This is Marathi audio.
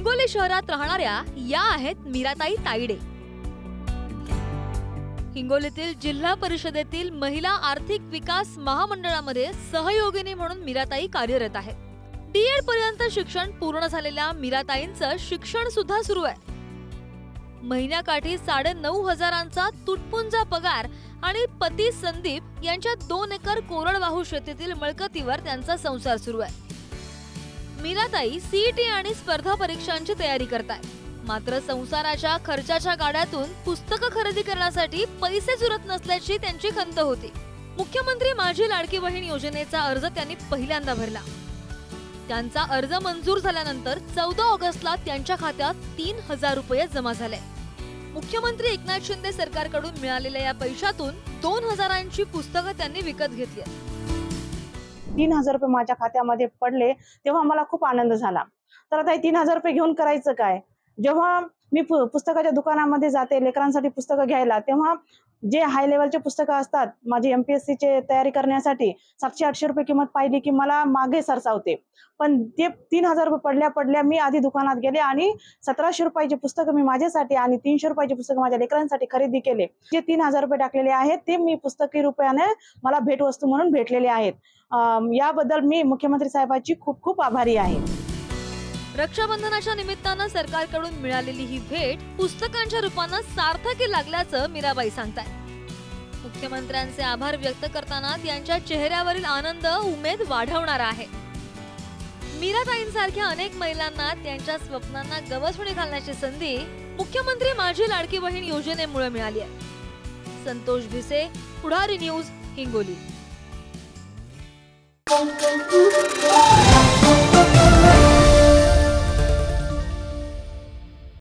हिंगोली शहरात राहणाऱ्या या आहेत मीराताई तायडे। हिंगोलीतील जिल्हा परिषदेतील महिला आर्थिक विकास महामंडळामध्ये सहयोगिनी म्हणून मीराताई कार्यरत आहेत। D.Ed पर्यंत शिक्षण पूर्ण झालेल्या मीराताईंचं शिक्षण सुद्धा सुरू आहे। महिन्याकाठी 9,500 तुटपुंजा पगार आणि पती संदीप यांच्या 2 एकर कोरडवाहू शेतीतील मिळकतीवर त्यांचा संसार सुरू आहे। मीराताई CET आणि स्पर्धा परीक्षांची तयारी करतायत, मात्र संसाराच्या खर्चाच्या गाड्यातून पुस्तकं खरेदी करण्यासाठी पैसेच उरत नसल्याची त्यांची खंत होती। मुख्यमंत्री माझी लाडकी बहीण योजनेचा अर्ज त्यांनी पहिल्यांदा भरला। त्यांचा अर्ज मंजूर झाल्यानंतर 14 ऑगस्टला त्यांच्या खात्यात 3,000 रुपये जमा झाले। मुख्यमंत्री एकनाथ शिंदे सरकारकडून मिळालेल्या या पैशातून 2,000ची पुस्तकं त्यांनी विकत घेतली। 3,000 रुपये माझ्या खात्यामध्ये पडले तेव्हा मला खूप आनंद झाला। तर आता 3,000 रुपये घेऊन करायचं काय? जेव्हा मी पुस्तकाच्या दुकानामध्ये जाते लेकरांसाठी पुस्तकं घ्यायला, तेव्हा जे हाय लेवलचे पुस्तकं असतात माझी MPSC ची तयारी करण्यासाठी 700-800 रुपये किंमत पाहिली की मला मागे सरसावते। पण ते 3,000 रुपये पडल्या मी आधी दुकानात गेले आणि 1,700 रुपयाची पुस्तकं मी माझ्यासाठी आणि 300 रुपयाची पुस्तकं माझ्या लेकरांसाठी खरेदी केले। जे 3,000 रुपये टाकलेले आहेत ते मी पुस्तकी रुपयाने मला भेटवस्तू म्हणून भेटलेले आहेत। याबद्दल मी मुख्यमंत्री साहेबांची खूप खूप आभारी आहे। रक्षाबंधनाच्या निमित्तानं सरकारकडून मिळालेली ही भेट पुस्तकांच्या रूपानं सार्थकी लागल्याचं मीराबाई सांगतायत। मुख्यमंत्र्यांचे आभार व्यक्त करताना त्यांच्या चेहऱ्यावरील आनंद उमेद वाढवणारा आहे। मीराताईंसारख्या अनेक महिलांना त्यांच्या स्वप्नांना गवसणी घालण्याची संधी मुख्यमंत्री माझी लाडकी बहीण योजनेमुळे मिळाली आहे। संतोष भिसे, पुढारी न्यूज, हिंगोली।